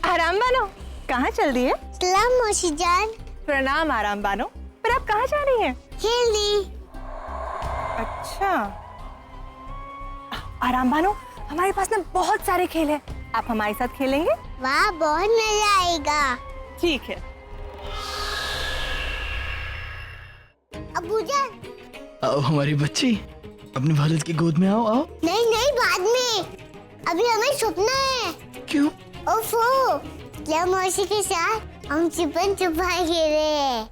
आराम बानो, कहाँ चल रही है? सलाम मौसी जान। प्रणाम आराम बानो, पर आप कहाँ जा रही हैं? खेलने। अच्छा आराम बानो, हमारे पास ना बहुत सारे खेल हैं, आप हमारे साथ खेलेंगे? वाह, बहुत मजा आएगा। ठीक है। अब्बू जान। आओ हमारी बच्ची, अपने वालिद की गोद में आओ। आओ। नहीं नहीं, बाद में, अभी हमें छुपना है। क्यों? ओफो, क्या मौसी के साथ हम छुपन छुपाई खेल रहे हैं।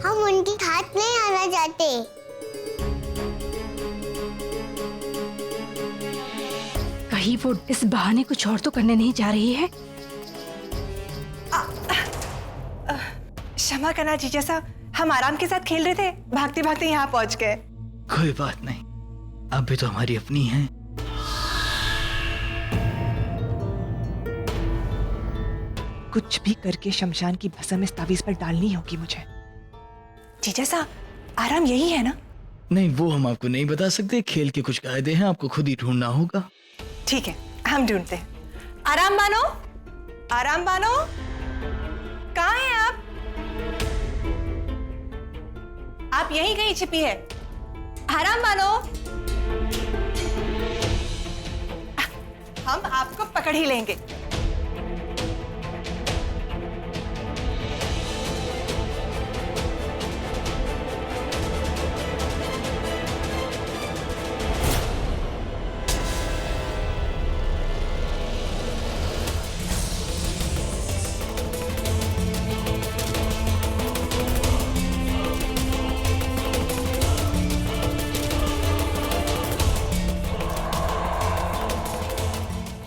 हम उनके हाथ नहीं आना चाहते। कहीं वो इस बहाने कुछ और तो करने नहीं जा रही है? क्षमा करना जीजा साहब, हम आराम के साथ खेल रहे थे, भागते भागते यहाँ पहुँच गए। कोई बात नहीं, अब भी तो हमारी अपनी है। कुछ भी करके शमशान की भस्म इस तावीज पर डालनी होगी मुझे। जीजा साहब, आराम यही है ना? नहीं, वो हम आपको नहीं बता सकते, खेल के कुछ कायदे हैं, आपको खुद ही ढूंढना होगा। ठीक है, हम ढूंढते हैं। आराम बानो, आराम बानो, कहाँ हैं आप? आप यहीं कहीं छिपी है। आराम बानो, हम आपको पकड़ ही लेंगे।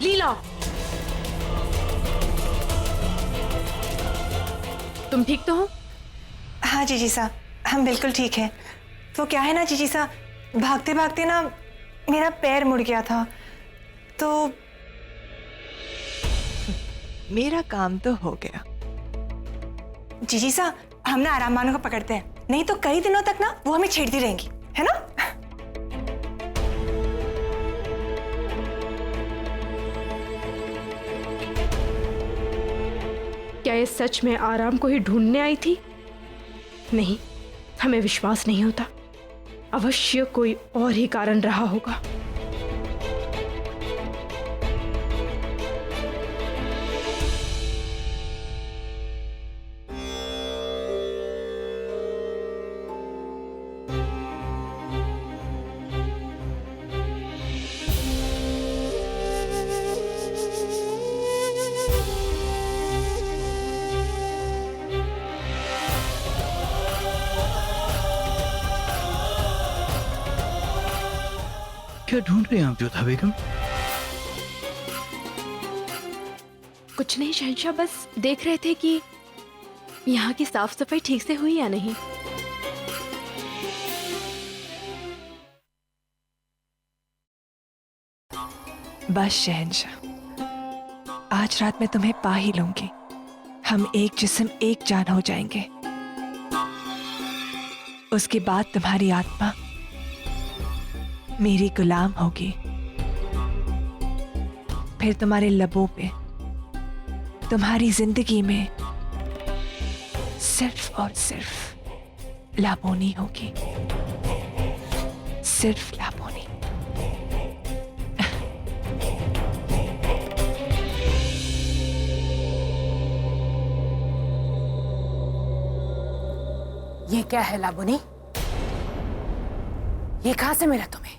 लीला, तुम ठीक तो हो? हाँ जीजी साहब, हम बिल्कुल ठीक हैं। वो क्या है ना जीजी साहब, भागते भागते ना मेरा पैर मुड़ गया था, तो मेरा काम तो हो गया। जीजी साहब, हम ना आराम बानो को पकड़ते हैं, नहीं तो कई दिनों तक ना वो हमें छेड़ती रहेंगी, है ना? क्या ये सच में आराम को ही ढूंढने आई थी? नहीं, हमें विश्वास नहीं होता। अवश्य कोई और ही कारण रहा होगा। क्या ढूंढ रहे हैं आप जोधा बेगम? कुछ नहीं शहंशाह, बस देख रहे थे कि यहाँ की साफ सफाई ठीक से हुई या नहीं। बस शहंशाह, आज रात मैं तुम्हें पा ही लूंगी। हम एक जिस्म एक जान हो जाएंगे। उसके बाद तुम्हारी आत्मा मेरी गुलाम होगी। फिर तुम्हारे लबों पे, तुम्हारी जिंदगी में सिर्फ और सिर्फ लाबोनी होगी, सिर्फ लाबोनी। ये क्या है लाबोनी? ये कहां से मिला तुम्हें?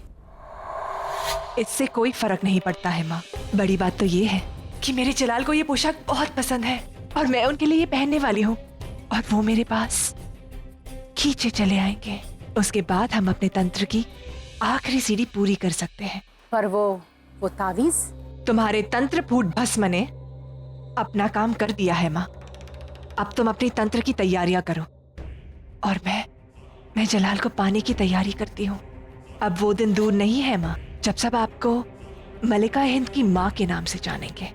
इससे कोई फर्क नहीं पड़ता है माँ। बड़ी बात तो ये है कि मेरे जलाल को ये पोशाक बहुत पसंद है और मैं उनके लिए ये पहनने वाली हूँ, और वो मेरे पास खींचे चले आएंगे। उसके बाद हम अपने तंत्र की आखिरी सीढ़ी पूरी कर सकते हैं। पर वो तावीज? तुम्हारे तंत्र फूट भस्म ने अपना काम कर दिया है माँ। अब तुम अपनी तंत्र की तैयारियां करो और मैं जलाल को पाने की तैयारी करती हूँ। अब वो दिन दूर नहीं है माँ जब सब आपको मलिका हिंद की माँ के नाम से जानेंगे।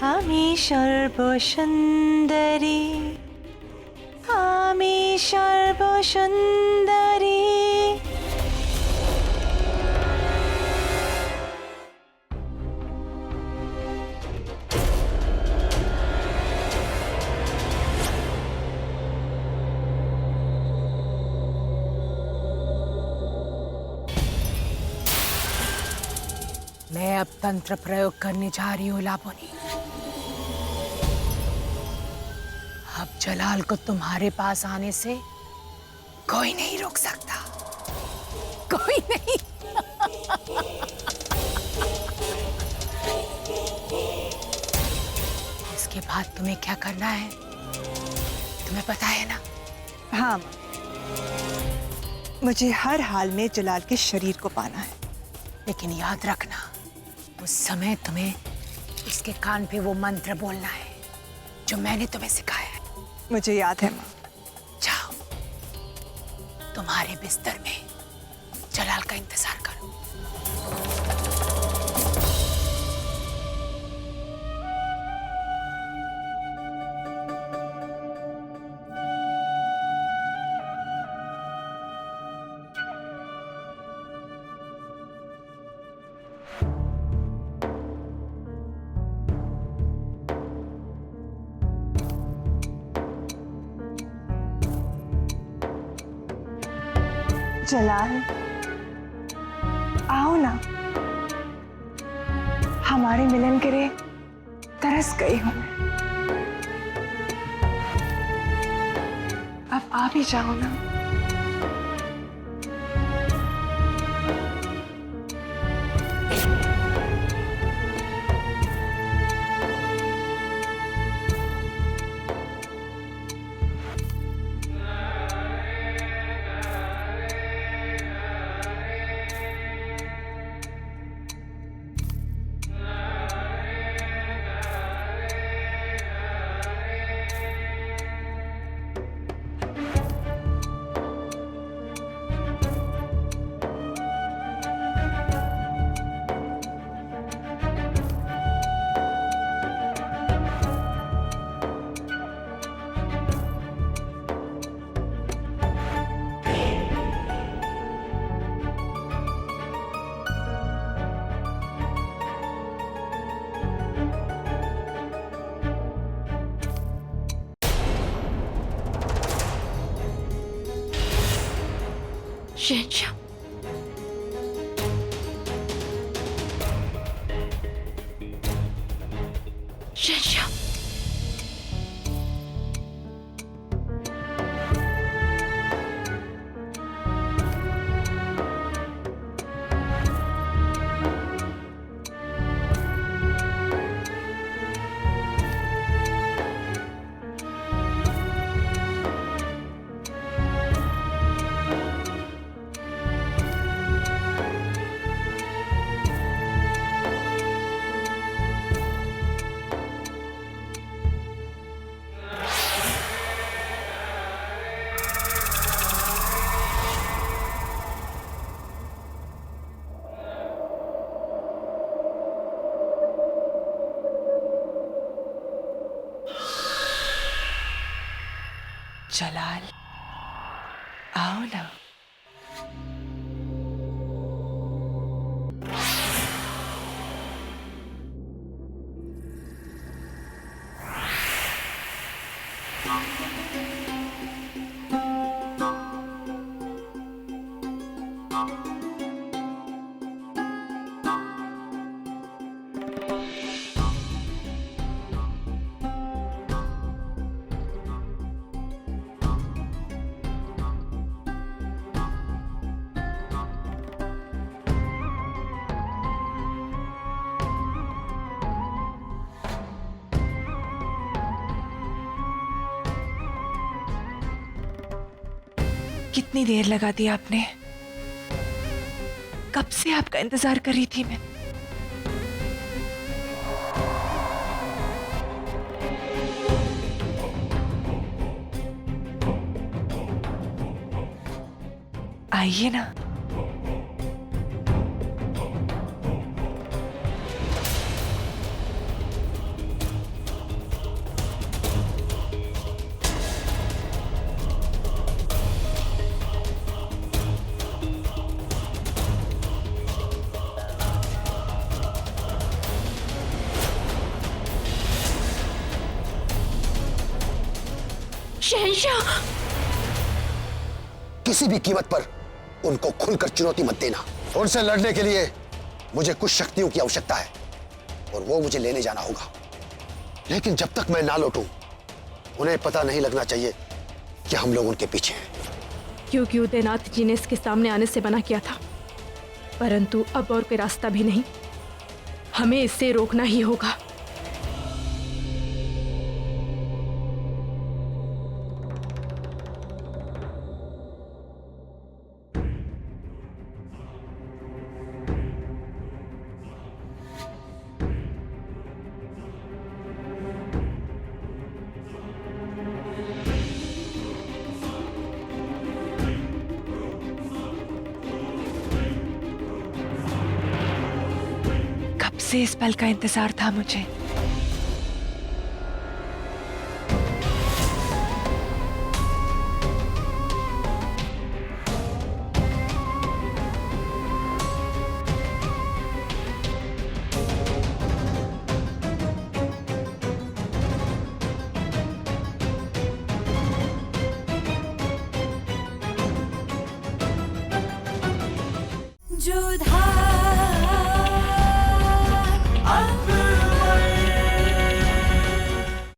आमी सर्वसुंदरी, आमी सर्वसुंदरी। मैं अब तंत्र प्रयोग करने जा रही हूँ लाबोनी। अब जलाल को तुम्हारे पास आने से कोई नहीं रोक सकता, कोई नहीं। इसके बाद तुम्हें क्या करना है तुम्हें पता है ना? हाँ माँ, मुझे हर हाल में जलाल के शरीर को पाना है। लेकिन याद रखना, उस समय तुम्हें उसके कान पे वो मंत्र बोलना है जो मैंने तुम्हें सिखाया है। मुझे याद है माँ। जाओ, तुम्हारे बिस्तर में जलाल का इंतजार करो। जलाल, आओ ना, हमारे मिलन के लिए तरस गई हूं मैं। अब आ भी जाओ ना। शहंशाह, शहंशाह, जलाल, आओ ना। कितनी देर लगा दी आपने? कब से आपका इंतजार कर रही थी मैं। आइए ना। शहंशाह, किसी भी कीमत पर उनको खुलकर चुनौती मत देना। उनसे लड़ने के लिए मुझे कुछ शक्तियों की आवश्यकता है और वो मुझे लेने जाना होगा, लेकिन जब तक मैं ना लौटूं उन्हें पता नहीं लगना चाहिए कि हम लोग उनके पीछे हैं। क्योंकि उदयनाथ जी ने इसके सामने आने से मना किया था, परंतु अब और कोई रास्ता भी नहीं, हमें इससे रोकना ही होगा। से इस पल का इंतजार था मुझे। जो धार